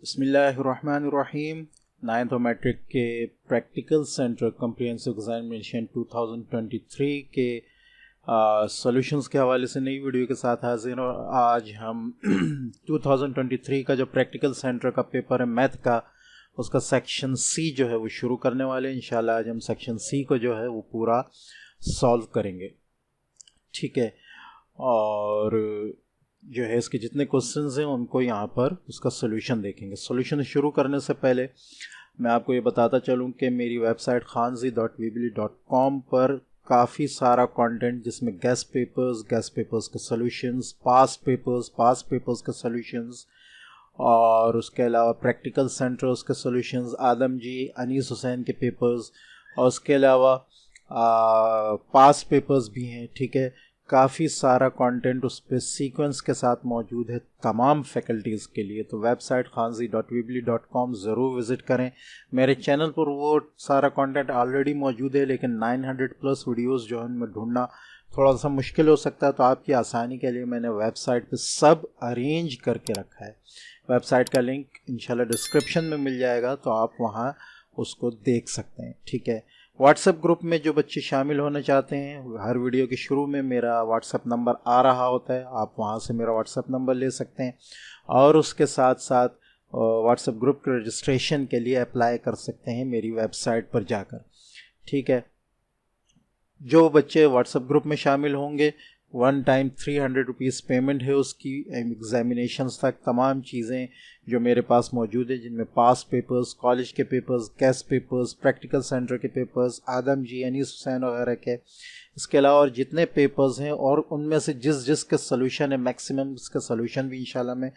बिस्मिल्लाहिर्रहमानिर्रहीम। Ninth matric के practical centre comprehensive examination 2023 के सॉल्यूशंस के हवाले से नई वीडियो के साथ हाजिर हैं। और आज हम 2023 का जो प्रैक्टिकल सेंटर का पेपर है मैथ का, उसका सेक्शन सी जो है वो शुरू करने वाले हैं। इंशाल्लाह आज हम सेक्शन सी को जो है वो पूरा सॉल्व करेंगे, ठीक है। और जो है इसके जितने क्वेश्चंस हैं उनको यहाँ पर उसका सोल्यूशन देखेंगे। सोल्यूशन शुरू करने से पहले मैं आपको ये बताता चलूँ कि मेरी वेबसाइट khanzi.weebly.com पर काफ़ी सारा कंटेंट, जिसमें गेस्ट पेपर्स के सॉल्यूशंस, पास्ट पेपर्स के सॉल्यूशंस, और उसके अलावा प्रैक्टिकल सेंटर उसके सॉल्यूशंस, आदम जी अनीस हुसैन के पेपर्स, और उसके अलावा पास्ट पेपर्स भी हैं, ठीक है। काफ़ी सारा कंटेंट उस पर सीक्वेंस के साथ मौजूद है तमाम फैकल्टीज़ के लिए। तो वेबसाइट khanzi.weebly.com ज़रूर विज़िट करें। मेरे चैनल पर वो सारा कंटेंट ऑलरेडी मौजूद है, लेकिन 900 प्लस वीडियोस जो है उनमें ढूंढना थोड़ा सा मुश्किल हो सकता है। तो आपकी आसानी के लिए मैंने वेबसाइट पे सब अरेंज करके रखा है। वेबसाइट का लिंक इंशाल्लाह डिस्क्रिप्शन में मिल जाएगा, तो आप वहाँ उसको देख सकते हैं, ठीक है। व्हाट्सएप ग्रुप में जो बच्चे शामिल होना चाहते हैं, हर वीडियो के शुरू में मेरा व्हाट्सएप नंबर आ रहा होता है, आप वहाँ से मेरा व्हाट्सएप नंबर ले सकते हैं और उसके साथ साथ व्हाट्सएप ग्रुप के रजिस्ट्रेशन के लिए अप्लाई कर सकते हैं मेरी वेबसाइट पर जाकर, ठीक है। जो बच्चे व्हाट्सएप ग्रुप में शामिल होंगे, वन टाइम 300 रुपीज़ पेमेंट है उसकी। एग्जामिनेशंस तक तमाम चीज़ें जो मेरे पास मौजूद है, जिनमें पास पेपर्स, कॉलेज के papers, guest papers, practical centre के पेपर्स, आदम जी अनीस हुसैन वगैरह के, इसके अलावा और जितने पेपर्स हैं और उनमें से जिस के सॉल्यूशन है, मैक्सिमम इसका सॉल्यूशन भी इंशाल्लाह मैं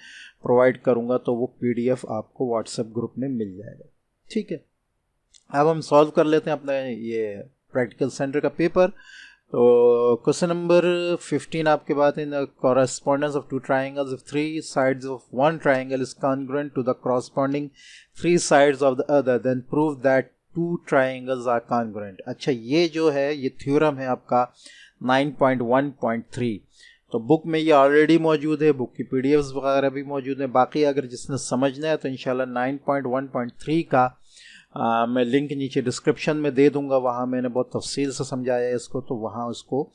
प्रोवाइड करूँगा। तो वो PDF आपको व्हाट्सएप ग्रुप में मिल जाएगा, ठीक है। अब हम सॉल्व कर लेते हैं अपना ये प्रैक्टिकल सेंटर का पेपर। तो क्वेश्चन नंबर 15 आपके पास, in the correspondence of two triangles if three sides of one triangle is congruent to the corresponding three sides of the other, then prove that two triangles are congruent. अच्छा, ये जो है ये theorem है आपका 9.1.3। तो बुक में ये ऑलरेडी मौजूद है, बुक की PDFs वगैरह भी मौजूद है। बाकी अगर जिसने समझना है तो इंशाल्लाह 9.1.3 का मैं लिंक नीचे डिस्क्रिप्शन में दे दूंगा, वहाँ मैंने बहुत तफसील से समझाया है इसको, तो वहाँ उसको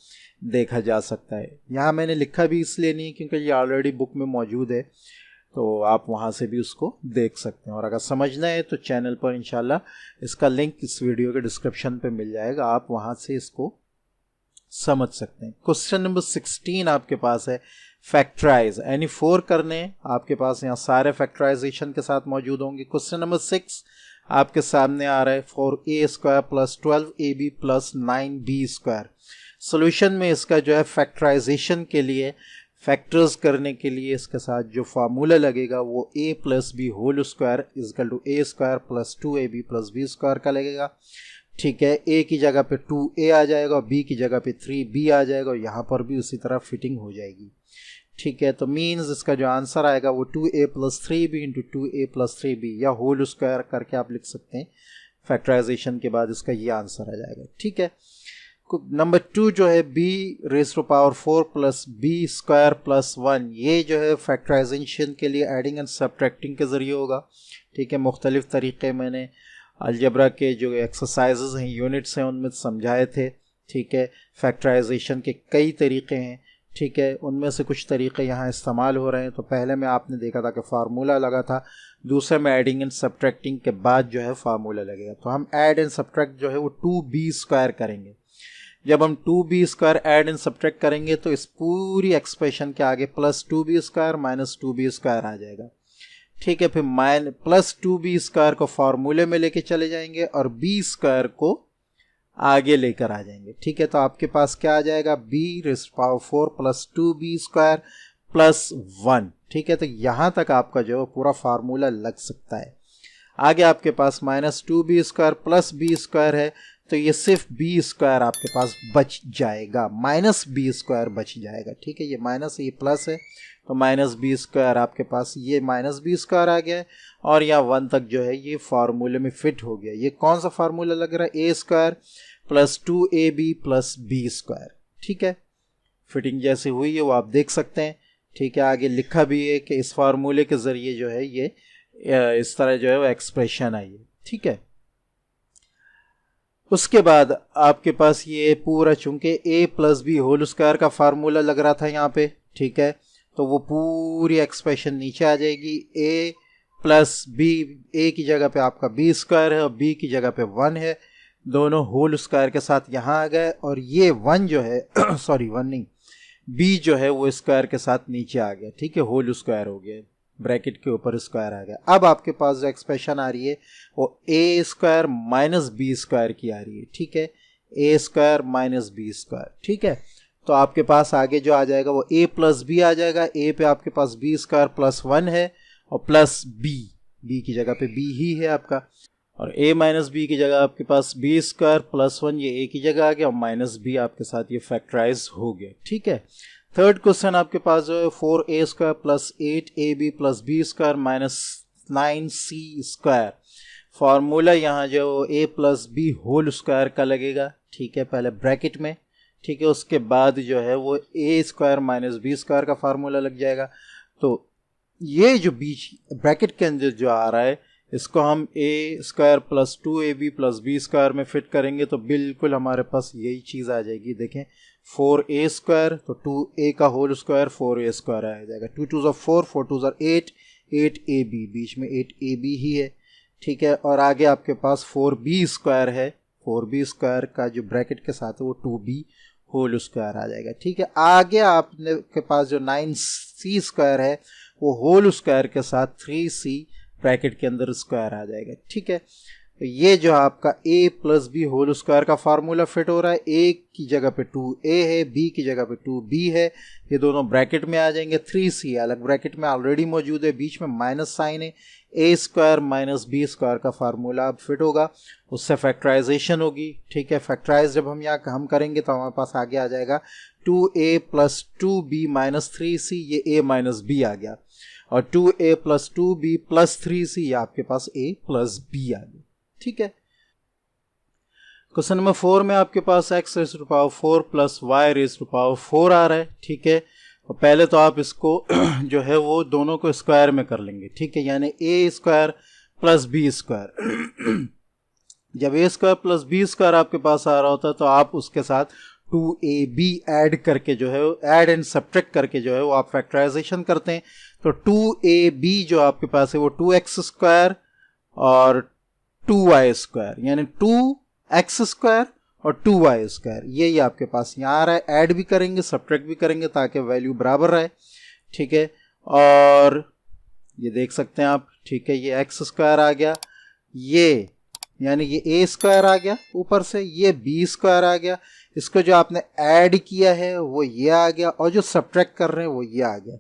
देखा जा सकता है। यहाँ मैंने लिखा भी इसलिए नहीं क्योंकि ये ऑलरेडी बुक में मौजूद है, तो आप वहाँ से भी उसको देख सकते हैं। और अगर समझना है तो चैनल पर इंशाल्लाह इसका लिंक इस वीडियो के डिस्क्रिप्शन पे मिल जाएगा, आप वहाँ से इसको समझ सकते हैं। क्वेश्चन नंबर 16 आपके पास है, फैक्टराइज, यानी 4 करने आपके पास यहाँ सारे फैक्टराइजेशन के साथ मौजूद होंगे। क्वेश्चन नंबर 6 आपके सामने आ रहा है 4a² + 12ab + 9b²। सोल्यूशन में इसका जो है फैक्टराइजेशन के लिए, फैक्टर्स करने के लिए इसके साथ जो फार्मूला लगेगा वो a + b² = a² + 2ab + b² का लगेगा, ठीक है। a की जगह पे 2a आ जाएगा और b की जगह पे 3b आ जाएगा, और यहाँ पर भी उसी तरह फिटिंग हो जाएगी, ठीक है। तो मीन्स इसका जो आंसर आएगा वो 2a + 3b × 2a + 3b, या होल स्क्वायर करके आप लिख सकते हैं। फैक्टराइजेशन के बाद इसका ये आंसर आ जाएगा, ठीक है। नंबर 2 जो है b⁴ + b² + 1, ये जो है फैक्टराइजेशन के लिए एडिंग एंड सब्ट्रैक्टिंग के ज़रिए होगा, ठीक है। मुख्तलिफ तरीक़े मैंने अलजबरा के जो एक्सरसाइजेज हैं, यूनिट्स हैं, उनमें समझाए थे, ठीक है। फैक्टराइजेशन के कई तरीक़े हैं, ठीक है। उनमें से कुछ तरीक़े यहाँ इस्तेमाल हो रहे हैं। तो पहले में आपने देखा था कि फार्मूला लगा था, दूसरे में एडिंग एंड सब्ट्रैक्टिंग के बाद जो है फार्मूला लगेगा। तो हम ऐड एंड सब्ट्रैक्ट जो है वो 2b² करेंगे। जब हम 2b² ऐड एंड सब्ट्रैक्ट करेंगे तो इस पूरी एक्सप्रेशन के आगे +2b² - 2b² आ जाएगा, ठीक है। फिर +2b² को फार्मूले में लेके चले जाएंगे और b² को आगे लेकर आ जाएंगे, ठीक है। तो आपके पास क्या आ जाएगा, b⁴ + 2b² + 1, ठीक है। तो यहाँ तक आपका जो पूरा फार्मूला लग सकता है। आगे आपके पास -2b² + b² है, तो ये सिर्फ b² आपके पास बच जाएगा, -b² बच जाएगा, ठीक है। ये माइनस, ये प्लस है, तो -b² आपके पास ये -b² आ गया है, और यहाँ 1 तक जो है ये फार्मूले में फिट हो गया। ये कौन सा फार्मूला लग रहा है, a² + 2ab + b², ठीक है। फिटिंग जैसी हुई है वो आप देख सकते हैं, ठीक है। आगे लिखा भी है कि इस फार्मूले के ज़रिए जो है ये इस तरह जो है वो एक्सप्रेशन आई है, ठीक है। उसके बाद आपके पास ये पूरा, चूंकि a plus b whole square का फार्मूला लग रहा था यहाँ पे, ठीक है, तो वो पूरी एक्सप्रेशन नीचे आ जाएगी। a प्लस बी, a की जगह पे आपका b स्क्वायर है और b की जगह पे 1 है, दोनों होल स्क्वायर के साथ यहाँ आ गए, और ये 1 जो है सॉरी 1 नहीं, b जो है वो स्क्वायर के साथ नीचे आ गया, ठीक है, होल स्क्वायर हो गया, ब्रैकेट के ऊपर स्क्वायर आ गया। अब आपके पास जो एक्सप्रेशन आ रही है वो a square minus b square की आ रही है, ठीक है, a square minus b square, ठीक है। तो आपके पास आगे जो आ जाएगा वो a प्लस बी आ जाएगा, a पे आपके पास b स्क्वायर प्लस 1 है और प्लस b की जगह पे b ही है आपका, और a माइनस बी की जगह आपके पास b स्क्वायर प्लस 1, ये a की जगह आ गया और माइनस b आपके साथ ये फैक्टराइज हो गया, ठीक है। थर्ड क्वेश्चन आपके पास जो है 4a square plus 8ab plus b square minus 9c square, formula यहाँ जो a plus b whole square का लगेगा, ठीक है, पहले ब्रैकेट में, ठीक है, उसके बाद जो है वो a square minus b square का फार्मूला लग जाएगा। तो ये जो बीच ब्रैकेट के अंदर जो आ रहा है इसको हम a square plus 2ab plus b square में फिट करेंगे तो बिल्कुल हमारे पास यही चीज़ आ जाएगी। देखें 4a स्क्वायर तो 2a का होल स्क्वायर 4a स्क्वायर आ जाएगा, 2 2 4, 4 2 8, 8ab, बीच में 8ab ही है, ठीक है। और आगे आपके पास 4b स्क्वायर है, 4b स्क्वायर का जो ब्रैकेट के साथ है वो 2b होल स्क्वायर आ जाएगा, ठीक है। आगे आपने के पास जो 9c स्क्वायर है वो होल स्क्वायर के साथ 3c ब्रैकेट के अंदर स्क्वायर आ जाएगा, ठीक है। तो ये जो आपका a plus b whole square का फार्मूला फिट हो रहा है, a की जगह पे 2a है, b की जगह पे 2b है, ये दोनों ब्रैकेट में आ जाएंगे, 3c अलग ब्रैकेट में ऑलरेडी मौजूद है, बीच में माइनस साइन है, a square minus b square का फार्मूला अब फिट होगा, उससे फैक्टराइजेशन होगी, ठीक है। फैक्टराइज जब हम यहाँ हम करेंगे तो हमारे पास आगे आ जाएगा 2a plus 2b minus 3c, ये a माइनस b आ गया, और 2a plus 2b plus 3c, ये आपके पास a प्लस b आ गया, ठीक है। क्वेश्चन नंबर 4 में आपके पास x raise to power 4 plus y raise to power 4 आ रहा है, ठीक है। और पहले तो आप इसको जो है वो दोनों को स्क्वायर में कर लेंगे, ठीक है, यानी a square plus b square. जब a square plus b square आपके पास आ रहा होता है तो आप उसके साथ 2ab ऐड करके जो है ऐड एंड सब्ट्रैक्ट करके जो है वो आप फैक्टराइजेशन करते हैं। तो 2ab जो आपके पास है वो 2x स्क्वायर और 2y स्क्वायर, यानी 2x स्क्वायर और 2y स्क्वायर, यही आपके पास यहाँ आ रहा है। ऐड भी करेंगे सब्ट्रैक्ट भी करेंगे ताकि वैल्यू बराबर रहे, ठीक है। और ये देख सकते हैं आप, ठीक है, ये x स्क्वायर आ गया, ये यानी ये a स्क्वायर आ गया ऊपर से, ये b स्क्वायर आ गया, इसको जो आपने ऐड किया है वो ये आ गया, और जो सब्ट्रैक्ट कर रहे हैं वो ये आ गया,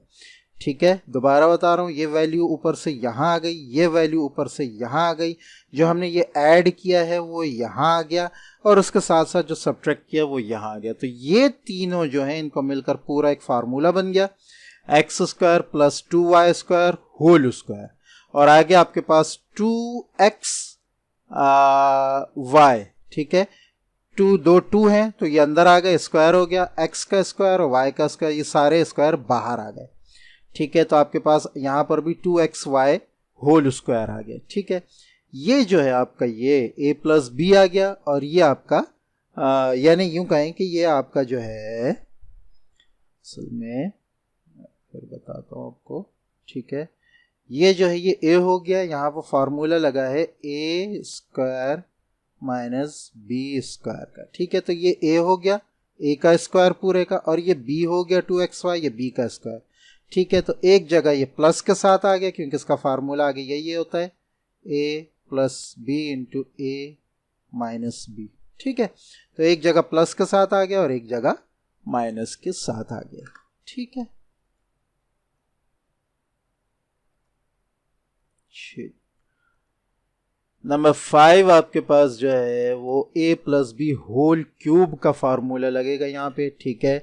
ठीक है। दोबारा बता रहा हूँ, ये वैल्यू ऊपर से यहाँ आ गई, ये वैल्यू ऊपर से यहाँ आ गई, जो हमने ये ऐड किया है वो यहाँ आ गया, और उसके साथ साथ जो सब्ट्रैक्ट किया वो यहाँ आ गया। तो ये तीनों जो हैं इनको मिलकर पूरा एक फार्मूला बन गया, x square plus 2y square whole square, और आगे आपके पास 2x y, ठीक है, 2 हैं तो ये अंदर आ गए, स्क्वायर हो गया, x का स्क्वायर और y का स्क्वायर, ये सारे स्क्वायर बाहर आ गए, ठीक है। तो आपके पास यहाँ पर भी 2xy होल स्क्वायर आ गया, ठीक है। ये जो है आपका ये a प्लस बी आ गया, और ये आपका यानी यूं कहें कि ये आपका जो है, असल में फिर बताता हूँ आपको, ठीक है, ये जो है ये a हो गया, यहाँ पर फार्मूला लगा है a square minus b square का, ठीक है। तो ये a हो गया, a का स्क्वायर पूरे का, और ये b हो गया 2xy, ये b का स्क्वायर, ठीक है। तो एक जगह ये प्लस के साथ आ गया क्योंकि इसका फार्मूला आगे यही होता है a plus b into a minus b, ठीक है। तो एक जगह प्लस के साथ आ गया और एक जगह माइनस के साथ आ गया, ठीक है। नंबर 5 आपके पास जो है वो a plus b whole cube का फार्मूला लगेगा यहाँ पे, ठीक है।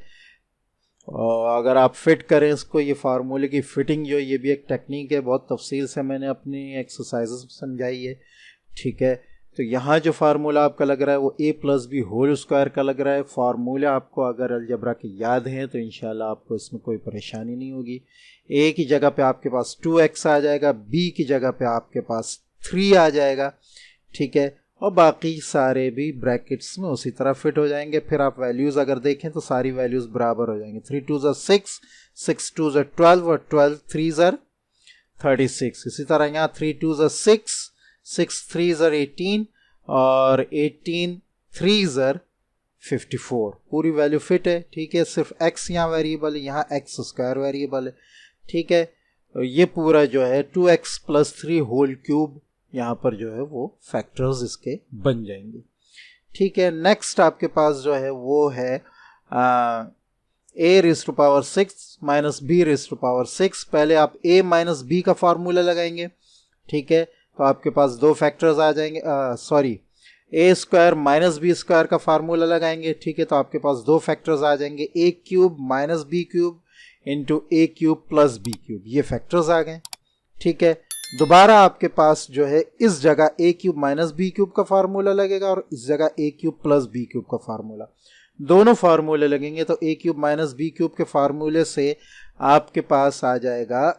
और अगर आप फिट करें इसको, ये फार्मूले की फिटिंग जो ये भी एक टेक्निक है, बहुत तफसील से मैंने अपनी एक्सरसाइजेस में समझाई है, ठीक है। तो यहाँ जो फार्मूला आपका लग रहा है वो a plus b whole square का लग रहा है। फार्मूला आपको अगर अलजेब्रा के याद हैं तो इंशाल्लाह आपको इसमें कोई परेशानी नहीं होगी। a की जगह पे आपके पास 2x आ जाएगा, b की जगह पे आपके पास 3 आ जाएगा, ठीक है, और बाकी सारे भी ब्रैकेट्स में उसी तरह फिट हो जाएंगे। फिर आप वैल्यूज़ अगर देखें तो सारी वैल्यूज़ बराबर हो जाएंगे। 3 2 6, 6 2 12 और 12 3 36। इसी तरह यहाँ 3 2 6, 6 3 18 और 18 3 54। पूरी वैल्यू फिट है, ठीक है। सिर्फ x यहाँ वेरिएबल है, यहाँ x स्क्वायर वेरिएबल है, ठीक है। तो ये पूरा जो है 2x प्लस 3 होल क्यूब यहाँ पर जो है वो फैक्टर्स इसके बन जाएंगे, ठीक है। नेक्स्ट आपके पास जो है वो है a raise to power 6 minus b raise to power 6। पहले आप a माइनस b का फार्मूला लगाएंगे, ठीक है। तो आपके पास दो फैक्टर्स आ जाएंगे, sorry a square minus b square का फार्मूला लगाएंगे, ठीक है। तो आपके पास दो फैक्टर्स आ जाएंगे, a cube minus b cube into a cube plus b cube. ये फैक्टर्स आ गए, ठीक है। दोबारा आपके पास जो है इस जगह a cube minus b cube का फार्मूला लगेगा और इस जगह a cube plus b cube का फार्मूला, दोनों फार्मूले लगेंगे। तो a cube minus b cube के फार्मूले से आपके पास आ जाएगा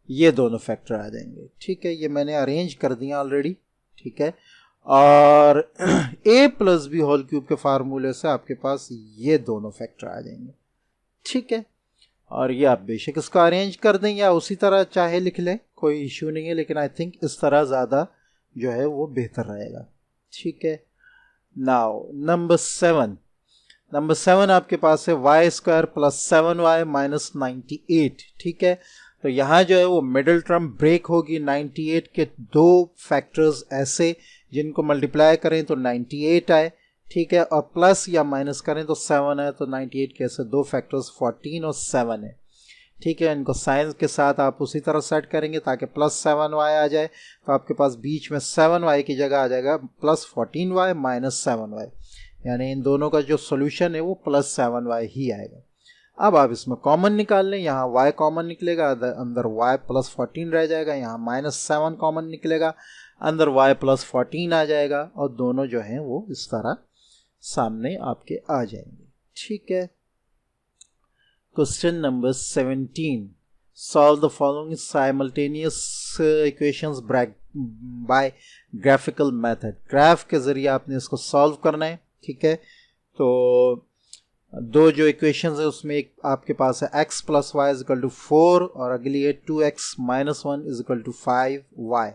ये दोनों फैक्टर आ जाएंगे, ठीक है। ये मैंने अरेंज कर दिया ऑलरेडी, ठीक है। और a plus b whole cube के फार्मूले से आपके पास ये दोनों फैक्टर आ जाएंगे, ठीक है। और ये आप बेशक इसको अरेंज कर दें या उसी तरह चाहे लिख लें, कोई इश्यू नहीं है, लेकिन आई थिंक इस तरह ज़्यादा जो है वो बेहतर रहेगा, ठीक है। नाउ नंबर 7 आपके पास है Y square plus 7y minus 98, ठीक है। तो यहाँ जो है वो मिडिल टर्म ब्रेक होगी। 98 के दो फैक्टर्स ऐसे जिनको मल्टीप्लाई करें तो 98 आए, ठीक है, और प्लस या माइनस करें तो 7 है। तो 98 के ऐसे दो फैक्टर्स 14 और 7 है, ठीक है। इनको साइंस के साथ आप उसी तरह सेट करेंगे ताकि प्लस 7y आ जाए। तो आपके पास बीच में 7y की जगह आ जाएगा प्लस 14y माइनस 7y, यानी इन दोनों का जो सोल्यूशन है वो प्लस 7y ही आएगा। अब आप इसमें कॉमन निकाल लें, यहाँ y कॉमन निकलेगा, अंदर y प्लस 14 रह जाएगा, यहाँ माइनस 7 कॉमन निकलेगा, अंदर y प्लस 14 आ जाएगा, और दोनों जो हैं वो इस तरह सामने आपके आ जाएंगे, ठीक है। Question number 17, solve the following simultaneous equations bye graphical method. Graph के जरिए आपने इसको सॉल्व करना है, ठीक है। तो दो जो इक्वेशंस है उसमें एक आपके पास है x plus y is equal to 4 और अगली है 2x minus 1 is equal to 5y,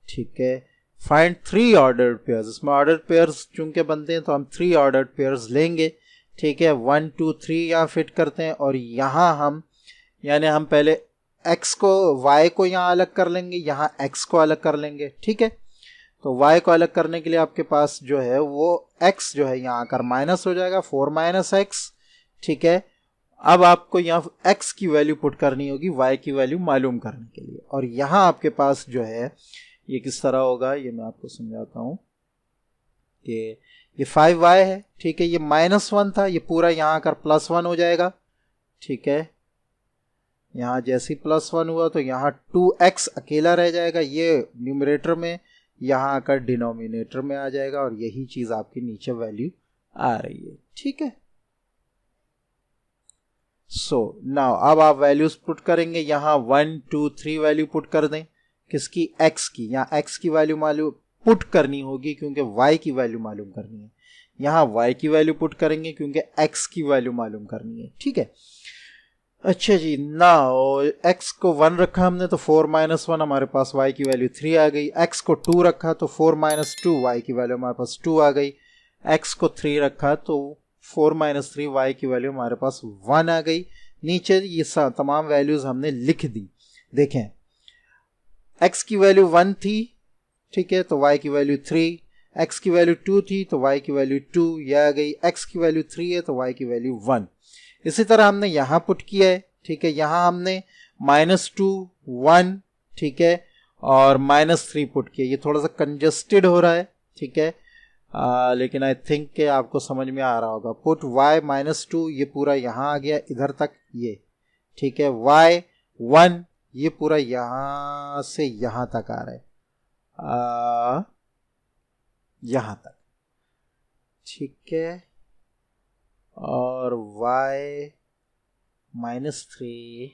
ठीक है। Find 3 ordered pairs. इसमें ऑर्डर्ड पेयर्स चूंकि बनते हैं तो हम 3 ऑर्डर्ड पेयर्स लेंगे, ठीक है। 1 2 3 यहाँ फिट करते हैं और यहाँ हम यानी हम पहले x को y को यहाँ अलग कर लेंगे, यहाँ x को अलग कर लेंगे, ठीक है। तो y को अलग करने के लिए आपके पास जो है वो x जो है यहाँ आकर माइनस हो जाएगा, 4 माइनस x, ठीक है। अब आपको यहाँ x की वैल्यू पुट करनी होगी y की वैल्यू मालूम करने के लिए, और यहाँ आपके पास जो है ये किस तरह होगा ये मैं आपको समझाता हूँ कि ये 5y है, ठीक है। ये माइनस 1 था, ये पूरा यहाँ आकर प्लस 1 हो जाएगा, ठीक है। यहाँ जैसे प्लस 1 हुआ तो यहाँ 2x अकेला रह जाएगा, ये न्यूमरेटर में, यहाँ आकर डिनोमिनेटर में आ जाएगा, और यही चीज आपकी नीचे वैल्यू आ रही है, ठीक है। सो नाउ अब आप वैल्यूज पुट करेंगे, यहाँ 1 2 3 वैल्यू पुट कर दें, किसकी, x की। यहाँ x की वैल्यू मालूम पुट करनी होगी क्योंकि y की वैल्यू मालूम करनी है। यहाँ y की वैल्यू पुट करेंगे क्योंकि x की वैल्यू मालूम करनी है, ठीक है। अच्छा जी, नाउ x को 1 रखा हमने तो 4 माइनस 1 हमारे पास y की वैल्यू 3 आ गई। x को 2 रखा तो 4 माइनस 2 y की वैल्यू हमारे पास 2 आ गई। x को 3 रखा तो 4 माइनस 3 y की वैल्यू हमारे पास 1 आ गई। नीचे ये तमाम वैल्यूज हमने लिख दी। देखें x की वैल्यू 1 थी, ठीक है, तो y की वैल्यू 3, x की वैल्यू 2 थी तो y की वैल्यू 2 यह आ गई, x की वैल्यू 3 है तो y की वैल्यू 1। इसी तरह हमने यहाँ पुट किया है, ठीक है। यहाँ हमने -2 1, ठीक है, और -3 पुट किया। ये थोड़ा सा कंजस्टेड हो रहा है, ठीक है, लेकिन आई थिंक के आपको समझ में आ रहा होगा। पुट y -2, ये पूरा यहाँ आ गया इधर तक ये, ठीक है, y 1 ये पूरा यहाँ से यहाँ तक आ रहा है, यहाँ तक, ठीक है। और y -3,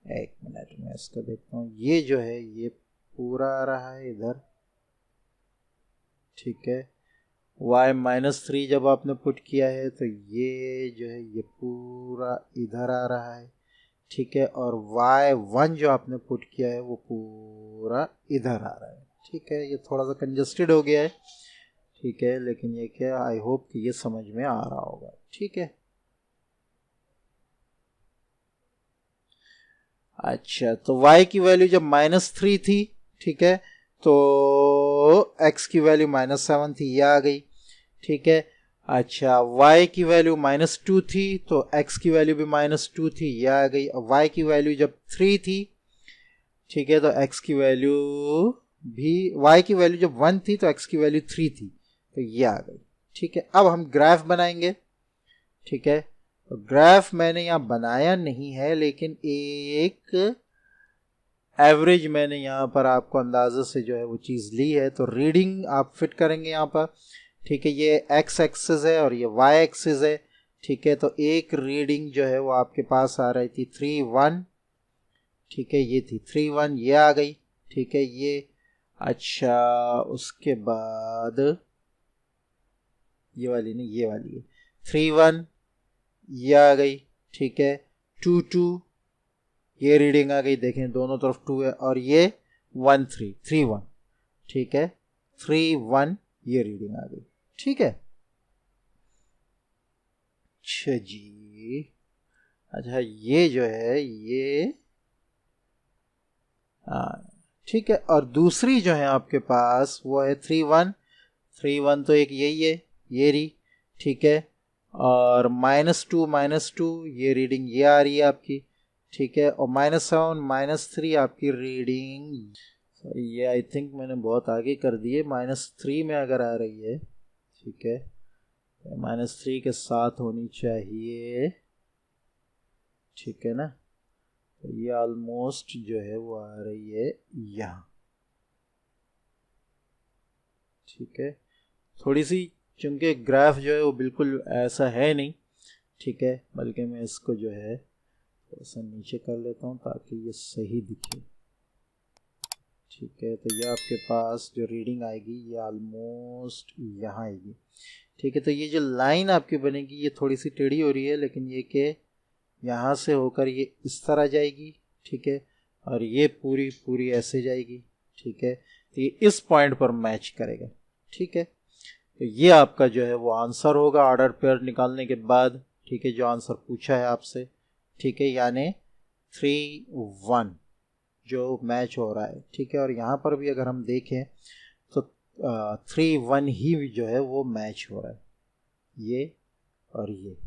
एक मिनट में इसको देखता हूँ, ये जो है ये पूरा आ रहा है इधर, ठीक है। y -3 जब आपने पुट किया है तो ये जो है ये पूरा इधर आ रहा है, ठीक है। और y1 जो आपने पुट किया है वो पूरा इधर आ रहा है, ठीक है। ये थोड़ा सा कंजस्टेड हो गया है, ठीक है, लेकिन ये क्या, आई होप कि ये समझ में आ रहा होगा, ठीक है। अच्छा, तो y की वैल्यू जब -3 थी, ठीक है, तो x की वैल्यू -7 थी, ये आ गई, ठीक है। अच्छा, y की वैल्यू -2 थी तो x की वैल्यू भी -2 थी, ये आ गई। और y की वैल्यू जब 3 थी, ठीक है, तो x की वैल्यू भी, y की वैल्यू जब 1 थी तो x की वैल्यू 3 थी, तो ये आ गई, ठीक है। अब हम ग्राफ बनाएंगे, ठीक है। तो ग्राफ मैंने यहाँ बनाया नहीं है, लेकिन एक एवरेज मैंने यहाँ पर आपको अंदाजे से जो है वो चीज़ ली है। तो रीडिंग आप फिट करेंगे यहाँ पर, ठीक है। ये x एक्सिस है और ये y एक्सिस है, ठीक है। तो एक रीडिंग जो है वो आपके पास आ रही थी 3-1, ठीक है, ये थी 3-1, ये आ गई, ठीक है, ये। अच्छा, उसके बाद ये वाली नहीं, ये वाली है 3-1, ये आ गई, ठीक है। 2-2, ये रीडिंग आ गई, देखें दोनों तरफ 2 है। और ये 1-3, 3-1, ठीक है, 3-1, ये रीडिंग आ गई, ठीक है। अच्छा जी, अच्छा ये जो है ये, हाँ, ठीक है। और दूसरी जो है आपके पास वो है 3-1, 3-1 तो एक यही है, ये रही, ठीक है। और -2, ये रीडिंग ये आ रही है आपकी, ठीक है। और -7, -3 आपकी रीडिंग, ये आई थिंक मैंने बहुत आगे कर दिए, -3 में अगर आ रही है, ठीक है, -3 के साथ होनी चाहिए, ठीक है ना। तो ये ऑलमोस्ट जो है वो आ रही है यहाँ, ठीक है। थोड़ी सी, चूंकि ग्राफ जो है वो बिल्कुल ऐसा है नहीं, ठीक है, बल्कि मैं इसको जो है थोड़ा सा नीचे कर लेता हूँ ताकि ये सही दिखे, ठीक है। तो ये आपके पास जो रीडिंग आएगी ये ऑलमोस्ट यहाँ आएगी, ठीक है। तो ये जो लाइन आपकी बनेगी ये थोड़ी सी टेढ़ी हो रही है, लेकिन ये कि यहाँ से होकर ये इस तरह जाएगी, ठीक है। और ये पूरी पूरी ऐसे जाएगी, ठीक है। तो ये इस पॉइंट पर मैच करेगा, ठीक है। तो ये आपका जो है वो आंसर होगा ऑर्डर पेयर निकालने के बाद, ठीक है, जो आंसर पूछा है आपसे, ठीक है, यानी 3-1 जो मैच हो रहा है, ठीक है। और यहाँ पर भी अगर हम देखें तो 3-1 ही जो है वो मैच हो रहा है, ये और ये,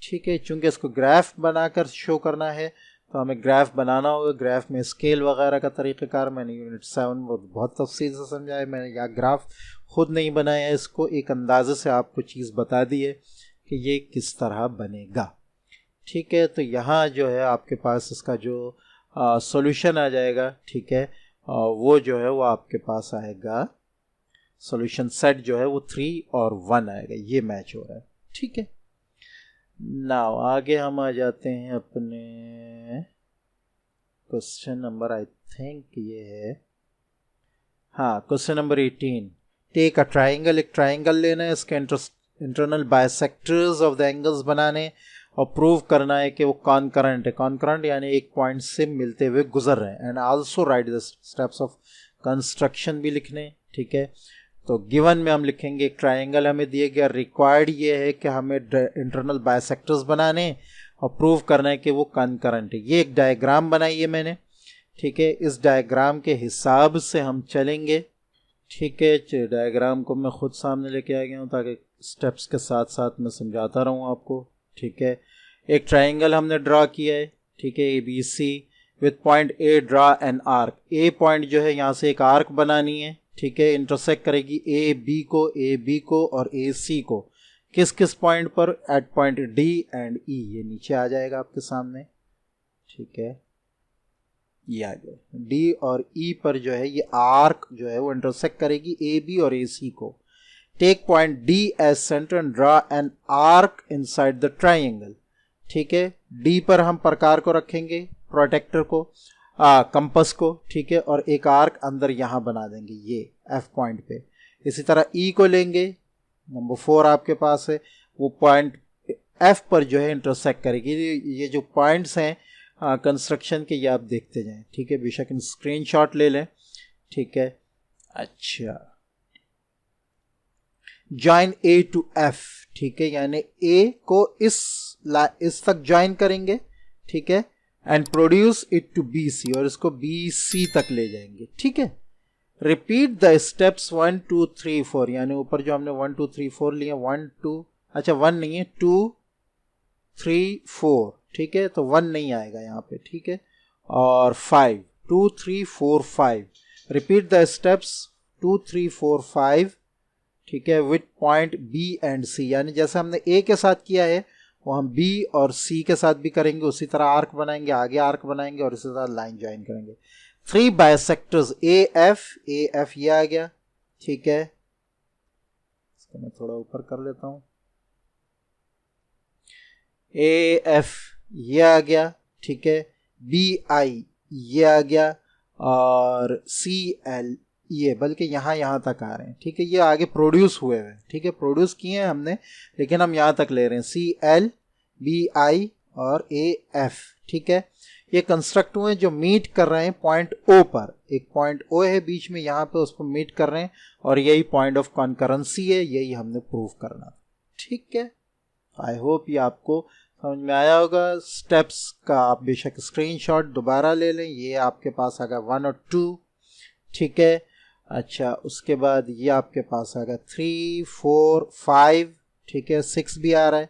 ठीक है। चूंकि इसको ग्राफ बनाकर शो करना है तो हमें ग्राफ बनाना होगा। ग्राफ में स्केल वगैरह का तरीक़ाकार मैंने यूनिट 7 बहुत तफसील से समझाया, मैंने यहाँ ग्राफ खुद नहीं बनाया, इसको एक अंदाजे से आपको चीज़ बता दी है कि ये किस तरह बनेगा, ठीक है। तो यहाँ जो है आपके पास इसका जो सॉल्यूशन आ जाएगा, ठीक है, वो जो है वो आपके पास आएगा, सॉल्यूशन सेट जो है वो 3 और 1 आएगा, ये मैच हो रहा है, ठीक है। नाउ आगे हम आ जाते हैं अपने क्वेश्चन नंबर, आई थिंक ये है, हाँ, question number 18। Take a triangle, एक ट्राइंगल लेना है, इसके internal bisectors of the angles बनाने और प्रूव करना है कि वो कॉन्करेंट है, कॉन्करेंट यानी एक पॉइंट से मिलते हुए गुजर रहे हैं। And also right the steps of construction भी लिखने, ठीक है। तो गिवन में हम लिखेंगे एक ट्राइंगल हमें दिया गया, रिक्वायर्ड ये है कि हमें इंटरनल बाइसेक्टर्स बनाने और प्रूव करना है कि वो कॉन्करेंट है। ये एक डायग्राम बनाई है मैंने, ठीक है। इस डायग्राम के हिसाब से हम चलेंगे, ठीक है। डायग्राम को मैं खुद सामने लेके आ गया हूँ ताकि स्टेप्स के साथ साथ मैं समझाता रहूँ आपको, ठीक है। एक ट्राइंगल हमने ड्रा किया है, ठीक है, ABC with point A draw an arc. A point जो है यहाँ से एक आर्क बनानी है, ठीक है, इंटरसेक्ट करेगी A B को और AC को, किस किस पॉइंट पर, at point D and E, ये नीचे आ जाएगा आपके सामने, ठीक है। ये आ गया, डी और ई पर जो है ये आर्क जो है वो इंटरसेक्ट करेगी ए बी और ए सी को। Take point D as centre and draw an arc inside the triangle. ठीक है, डी पर हम प्रकार को रखेंगे, प्रोटेक्टर को, कंपस को, ठीक है, और एक आर्क अंदर यहाँ बना देंगे ये एफ पॉइंट पे। इसी तरह ई को लेंगे, नंबर 4 आपके पास है, वो पॉइंट एफ पर जो है इंटरसेक्ट करेगी। ये जो पॉइंट्स हैं कंस्ट्रक्शन के, ये आप देखते जाएं, ठीक है, बेशक इन स्क्रीनशॉट ले लें, ठीक है। अच्छा, ज्वाइन ए टू एफ, ठीक है, यानी ए को इस तक ज्वाइन करेंगे, ठीक है, and produce it to B C, और इसको बी सी तक ले जाएंगे, ठीक है। रिपीट द स्टेप्स 1 2 3 4, यानी ऊपर जो हमने 1 2 3 4 लिए, 1 2, अच्छा 1 नहीं है, 2 3 4, ठीक है, तो 1 नहीं आएगा यहाँ पे, ठीक है, और 5 2 3 4 5। रिपीट द स्टेप्स 2 3 4 5, ठीक है, विथ पॉइंट बी एंड सी, यानी जैसे हमने ए के साथ किया है वो हम बी और सी के साथ भी करेंगे, उसी तरह आर्क बनाएंगे, आगे आर्क बनाएंगे और इसी तरह लाइन ज्वाइन करेंगे। 3 बाइसेक्टर्स ए एफ ये आ गया, ठीक है, इसको मैं थोड़ा ऊपर कर लेता हूं, ए एफ ये आ गया, ठीक है, बी आई ये आ गया, और सी एल ये, बल्कि यहाँ तक आ रहे हैं, ठीक है, ये आगे प्रोड्यूस हुए हैं, ठीक है, प्रोड्यूस किए हैं हमने, लेकिन हम यहाँ तक ले रहे हैं, सी एल बी आई और ए एफ, ठीक है। ये कंस्ट्रक्ट हुए जो मीट कर रहे हैं पॉइंट ओ पर, एक पॉइंट ओ है बीच में, यहाँ पे उसको मीट कर रहे हैं, और यही पॉइंट ऑफ कॉन्करेंसी है, यही हमने प्रूव करना, ठीक है। आई होप ये आपको समझ में आया होगा। स्टेप्स का आप बेशक स्क्रीनशॉट दोबारा ले लें, ये आपके पास आ गया 1 और 2, ठीक है। अच्छा, उसके बाद ये आपके पास आ गया 3 4 5, ठीक है, 6 भी आ रहा है,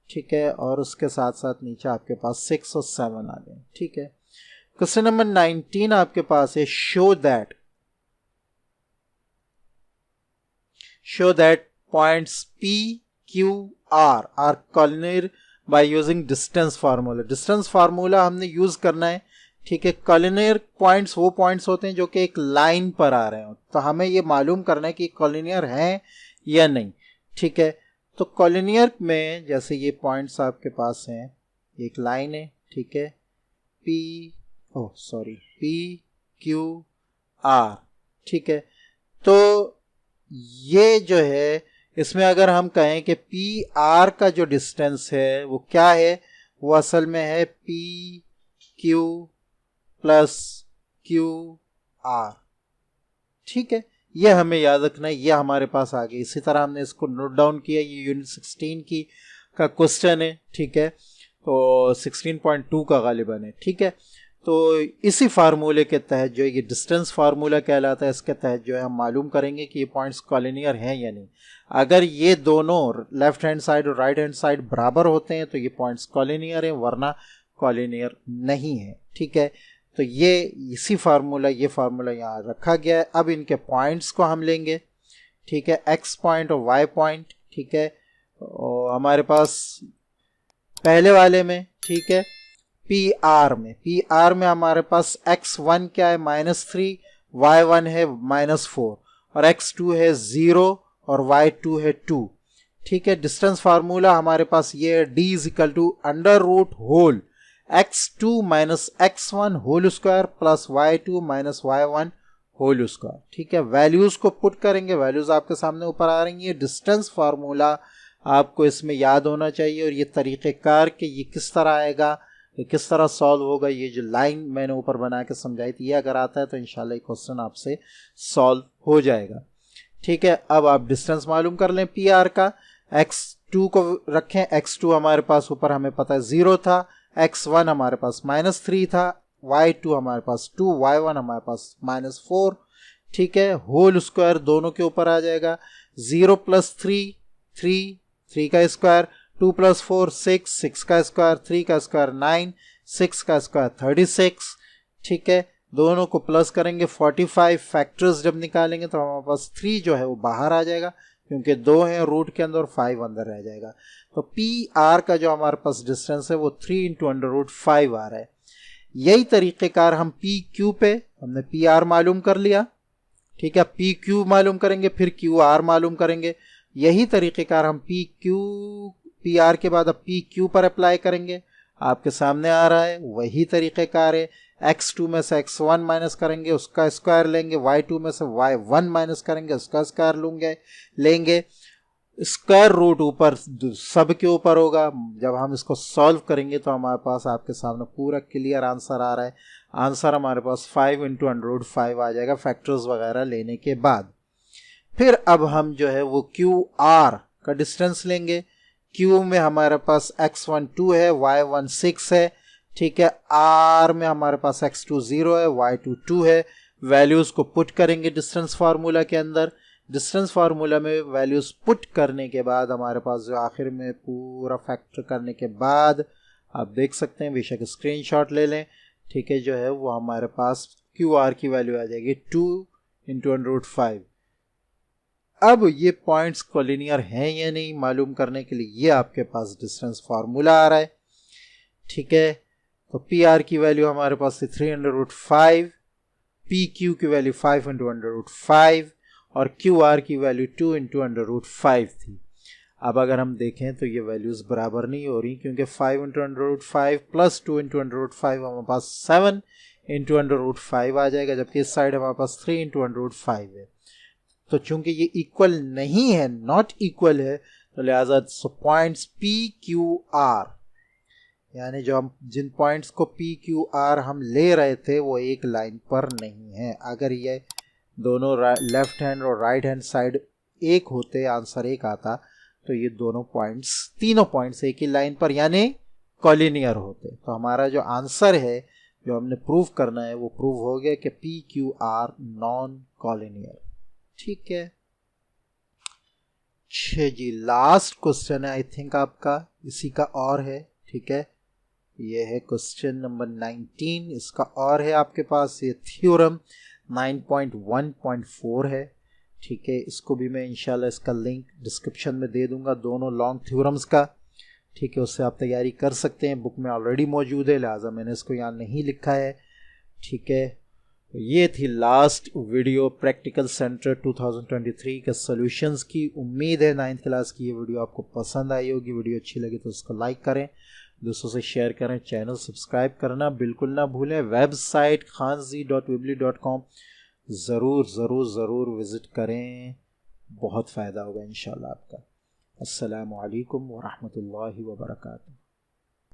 ठीक है, और उसके साथ साथ नीचे आपके पास 6 और 7 आ गए, ठीक है। क्वेश्चन नंबर 19 आपके पास है, show that points P Q R are collinear by using distance formula. Distance formula हमने यूज करना है, ठीक है। कॉलिनियर पॉइंट्स वो पॉइंट्स होते हैं जो कि एक लाइन पर आ रहे हो, तो हमें ये मालूम करना है कि कॉलिनियर हैं या नहीं, ठीक है। तो कॉलिनियर में जैसे ये पॉइंट्स आपके पास हैं, एक लाइन है, ठीक है, पी क्यू आर, ठीक है। तो ये जो है, इसमें अगर हम कहें कि पी आर का जो डिस्टेंस है वो क्या है, वो असल में है P Q plus Q R, ठीक है। ये हमें याद रखना है, ये हमारे पास आ गई। इसी तरह हमने इसको नोट डाउन किया, ये यूनिट 16 की का क्वेश्चन है, ठीक है, तो 16.2 का गालिबन है, ठीक है। तो इसी फार्मूले के तहत जो ये डिस्टेंस फार्मूला कहलाता है, इसके तहत जो है हम मालूम करेंगे कि ये पॉइंट्स कॉलिनियर हैं या नहीं। अगर ये दोनों लेफ्ट हैंड साइड और राइट हैंड साइड बराबर होते हैं तो ये पॉइंट्स कॉलिनियर हैं, वरना कॉलिनियर नहीं है, ठीक है। तो ये फार्मूला यहाँ रखा गया है। अब इनके पॉइंट्स को हम लेंगे, ठीक है, एक्स पॉइंट और वाई पॉइंट, ठीक है। और हमारे पास पहले वाले में, ठीक है, पी आर में हमारे पास x1 क्या है -3, y1 है -4 और x2 है 0 और y2 है 2, ठीक है। डिस्टेंस फार्मूला हमारे पास ये है, d √whole x2 - x1 whole square plus y2 - y1 whole square, ठीक है। वैल्यूज को पुट करेंगे, वैल्यूज आपके सामने ऊपर आ रही है। डिस्टेंस फार्मूला आपको इसमें याद होना चाहिए, और ये तरीक़ेकार कि ये किस तरह आएगा, ये किस तरह सॉल्व होगा, ये जो लाइन मैंने ऊपर बना के समझाई थी, ये अगर आता है तो इंशाल्लाह ये क्वेश्चन आपसे सॉल्व हो जाएगा, ठीक है। अब आप डिस्टेंस मालूम कर लें पी आर का, x2 को रखें, x2 हमारे पास ऊपर हमें पता है 0 था, x1 हमारे पास -3 था, y2 हमारे पास 2, y1 हमारे पास -4, ठीक है। होल स्क्वायर दोनों के ऊपर आ जाएगा, 0 + 3 का स्क्वायर, 2 + 4 6 का स्क्वायर, 3 का स्क्वायर 9, 6 का स्क्वायर 36, ठीक है। दोनों को प्लस करेंगे 45, फैक्टर्स जब निकालेंगे तो हमारे पास 3 जो है वो बाहर आ जाएगा, क्योंकि 2 है रूट के अंदर और 5 अंदर रह जाएगा। तो पी आर का जो हमारे पास डिस्टेंस है वो 3 × √5 आ रहा है। यही तरीक़ेकार हम पी क्यू पे हमने पी आर मालूम कर लिया, ठीक है, पी क्यू मालूम करेंगे, फिर क्यू आर मालूम करेंगे। यही तरीक़ेकार हम पी आर के बाद अब पी क्यू पर अप्लाई करेंगे। आपके सामने आ रहा है, वही तरीक़ेकार है। x2 में से x1 माइनस करेंगे, उसका स्क्वायर लेंगे, y2 में से y1 माइनस करेंगे, उसका स्क्वायर लेंगे। स्क्वायर रूट ऊपर सब के ऊपर होगा। जब हम इसको सॉल्व करेंगे तो हमारे पास आपके सामने पूरा क्लियर आंसर आ रहा है। आंसर हमारे पास 5 इंटू √5 आ जाएगा फैक्टर्स वगैरह लेने के बाद। फिर अब हम जो है वो क्यू आर का डिस्टेंस लेंगे। क्यू में हमारे पास x1 2 है, y1 6 है, ठीक है। आर में हमारे पास x2 0 है, y2 2 है। वैल्यूज़ को पुट करेंगे डिस्टेंस फार्मूला के अंदर। डिस्टेंस फार्मूला में वैल्यूज़ पुट करने के बाद हमारे पास जो आखिर में पूरा फैक्टर करने के बाद आप देख सकते हैं, बेशक स्क्रीनशॉट ले लें, ठीक है, जो है वो हमारे पास क्यू आर की वैल्यू आ जाएगी 2 इंटू √5। अब ये पॉइंट्स कोलिनियर हैं या नहीं मालूम करने के लिए ये आपके पास डिस्टेंस फार्मूला आ रहा है, ठीक है। तो पी आर की वैल्यू हमारे पास थी 3 √5, पी क्यू की वैल्यू 5 इंटू √5 और क्यू आर की वैल्यू 2 इंटू √5 थी। अब अगर हम देखें तो ये वैल्यूज़ बराबर नहीं हो रही, क्योंकि 5 इंटू √5 प्लस 2 इंटू √5 हमारे पास 7 इंटू √5 आ जाएगा, जबकि इस साइड हमारे पास 3 इंटू √5 है। तो चूंकि ये इक्वल नहीं है, नॉट इक्वल है, तो लिहाजा पॉइंट्स पी क्यू आर, यानी जो हम जिन पॉइंट्स को पी क्यू आर हम ले रहे थे वो एक लाइन पर नहीं है। अगर ये दोनों लेफ्ट हैंड और राइट हैंड साइड एक होते, आंसर एक आता, तो ये तीनों पॉइंट्स एक ही लाइन पर यानी कॉलिनियर होते। तो हमारा जो आंसर है जो हमने प्रूव करना है वो प्रूव हो गया कि P Q are non collinear, ठीक है। जी, लास्ट क्वेश्चन है आई थिंक आपका, इसी का और है, ठीक है। ये है क्वेश्चन नंबर 19, इसका और है आपके पास, ये थ्योरम 9.1.4 है, ठीक है। इसको भी मैं इंशाल्लाह इसका लिंक डिस्क्रिप्शन में दे दूंगा, दोनों लॉन्ग थ्योरम्स का, ठीक है। उससे आप तैयारी कर सकते हैं, बुक में ऑलरेडी मौजूद है, लिहाजा मैंने इसको यहाँ नहीं लिखा है, ठीक है। ये थी लास्ट वीडियो प्रैक्टिकल सेंटर 2023 के सॉल्यूशंस की। उम्मीद है 9th क्लास की ये वीडियो आपको पसंद आई होगी। वीडियो अच्छी लगी तो उसको लाइक करें, दोस्तों से शेयर करें, चैनल सब्सक्राइब करना बिल्कुल ना भूलें। वेबसाइट khanzi.weebly.com ज़रूर विज़िट करें, बहुत फ़ायदा होगा इंशाल्लाह आपका। अस्सलामु अलैकुम व रहमतुल्लाहि व बरकातुहू।